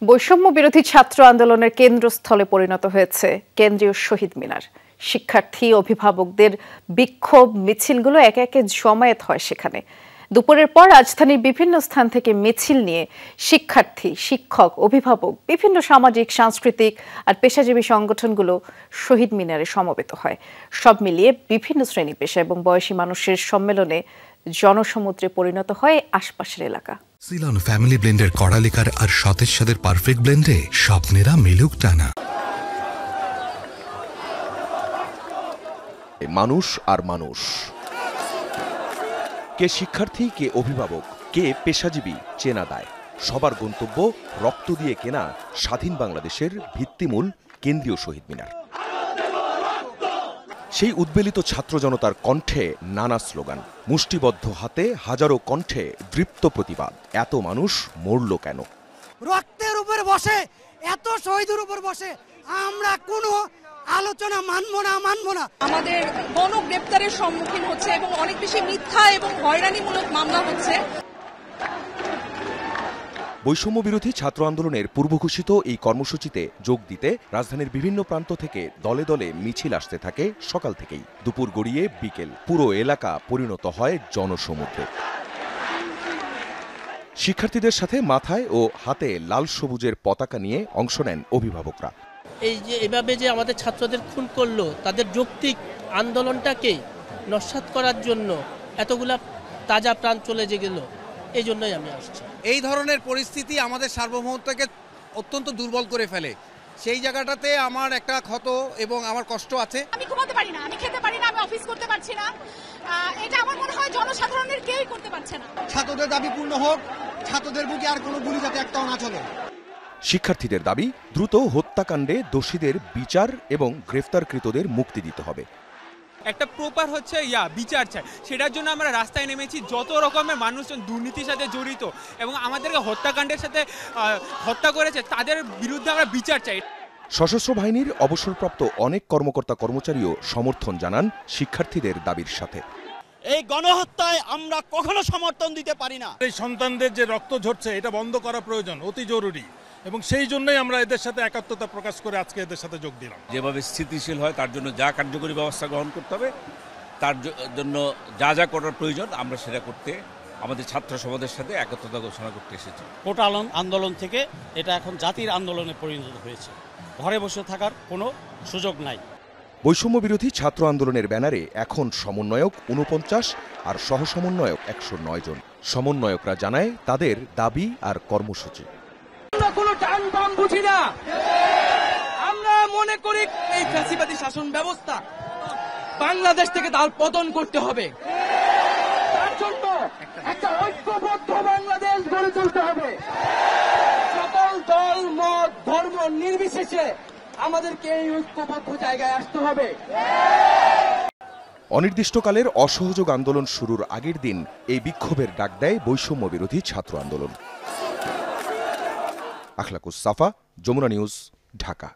বৈষম্য বিরোধী ছাত্র আন্দোলনের কেন্দ্রস্থলে পরিণত হয়েছে কেন্দ্রীয় শহীদ মিনার। শিক্ষার্থী অভিভাবকদের বিক্ষোভ মিছিলগুলো একে একে জমায়েত হয় সেখানে। দুপুরের পর রাজধানীর বিভিন্ন স্থান থেকে মিছিল নিয়ে শিক্ষার্থী, শিক্ষক, অভিভাবক, বিভিন্ন সামাজিক, সাংস্কৃতিক আর পেশাজীবী সংগঠনগুলো শহীদ মিনারে সমবেত হয়। সব মিলিয়ে বিভিন্ন শ্রেণী পেশা এবং বয়সী মানুষের সম্মেলনে জনসমুদ্রে পরিণত হয় আশপাশের এলাকা। সিলন ফ্যামিলি ব্লেন্ডের কড়ালিকার আর সতেজ স্বাদের পারফেক্ট ব্লেন্ডে স্বপ্নেরা মিলুক টানা। মানুষ আর মানুষ, কে শিক্ষার্থী, কে অভিভাবক, কে পেশাজীবী, চেনা দায়। সবার গন্তব্য রক্ত দিয়ে কেনা স্বাধীন বাংলাদেশের ভিত্তিমূল কেন্দ্রীয় শহীদ মিনার। সেই উদ্বেলিত ছাত্র জনতার কণ্ঠে নানা স্লোগান, মুষ্টিবদ্ধ হাতে হাজারো কণ্ঠে দৃপ্ত প্রতিবাদ। এত মানুষ মরল কেন? রক্তের উপর বসে, এত শহীদের উপর বসে আমরা কোনো আলোচনা মানব না। আমাদের গণগ্রেপ্তারের সম্মুখীন হচ্ছে এবং অনেক বেশি মিথ্যা এবং হয়রানিমূলক মামলা হচ্ছে। বৈষম্য বিরোধী ছাত্র আন্দোলনের পূর্বঘোষিত এই কর্মসূচিতে যোগ দিতে রাজধানীর বিভিন্ন প্রান্ত থেকে দলে দলে মিছিল আসতে থাকে সকাল থেকেই। দুপুর গড়িয়ে বিকেল, পুরো এলাকা পরিণত হয় জনসমুদ্রে। শিক্ষার্থীদের সাথে মাথায় ও হাতে লাল সবুজের পতাকা নিয়ে অংশ নেন অভিভাবকরা। এই যে এভাবে যে আমাদের ছাত্রদের খুন করলো, তাদের যৌক্তিক আন্দোলনটাকে নস্যাৎ করার জন্য এতগুলা তাজা প্রাণ চলে গেল, এই জন্যই আমি আসছি। এই ধরনের পরিস্থিতি আমাদের সার্বভৌমত্বকে অত্যন্ত দুর্বল করে ফেলে। সেই জায়গাটাতে আমার একটা ক্ষত এবং আমার কষ্ট আছে। আমি ঘুমাতে পারি না, আমি খেতে পারি না, আমি অফিস করতে পারছি না। এটা আমার মনে হয় জনসাধারণের কেউই করতে পারছে না। ছাত্রদের দাবি পূর্ণ হোক, ছাত্রদের বুকে আর কোনো গুলি যাতে একটাও না চলে। শিক্ষার্থীদের দাবি, দ্রুত হত্যাকাণ্ডে দোষীদের বিচার এবং গ্রেফতারকৃতদের মুক্তি দিতে হবে। একটা প্রপার বিচার চাই, সেটার জন্য আমরা রাস্তায় নেমেছি। যত রকমের মানুষজন দুর্নীতির সাথে জড়িত এবং আমাদেরকে হত্যাকাণ্ডের সাথে হত্যা করেছে, তাদের বিরুদ্ধে আমরা বিচার চাই। সশস্ত্র বাহিনীর অবসরপ্রাপ্ত অনেক কর্মকর্তা কর্মচারীও সমর্থন জানান শিক্ষার্থীদের দাবির সাথে। এই গণহত্যায় আমরা কখনো সমর্থন দিতে পারি না। এই সন্তানদের যে রক্ত ঝরছে, এটা বন্ধ করা প্রয়োজন, অতি জরুরি, এবং সেই জন্যই আমরা এদের সাথে একাত্মতা প্রকাশ করে আজকে এদের সাথে যোগ দিলাম। যেভাবে স্থিতিশীল হয় তার জন্য যা কার্যকরী ব্যবস্থা গ্রহণ করতে হবে, তার জন্য যা যা করার প্রয়োজন আমরা সেটা করতে আমাদের ছাত্র সমাজের সাথে একাত্মতা ঘোষণা করতে এসেছি। কোটা আন্দোলন থেকে এটা এখন জাতির আন্দোলনে পরিণত হয়েছে। ঘরে বসে থাকার কোনো সুযোগ নাই। বৈষম্য বিরোধী ছাত্র আন্দোলনের ব্যানারে এখন সমন্বয়ক 49 আর সহসমন্বয়ক 109 জন। সমন্বয়করা জানায় তাদের দাবি আর কর্মসূচি। বুঝি না, আমরা মনে করি এই ফ্যাসিবাদী শাসন ব্যবস্থা বাংলাদেশ থেকে তার পতন করতে হবে। তার জন্য একটা ঐক্যবদ্ধ বাংলাদেশ গড়ে তুলতে হবে। সকল দল, মত, ধর্ম নির্বিশেষে আমাদেরকে এই ঐক্যবদ্ধ জায়গায় আসতে হবে। অনির্দিষ্টকালের অসহযোগ আন্দোলন শুরুর আগের দিন এই বিক্ষোভের ডাক দেয় বৈষম্য বিরোধী ছাত্র আন্দোলন। আখলাকুস সাফা, যমুনা নিউজ, ঢাকা।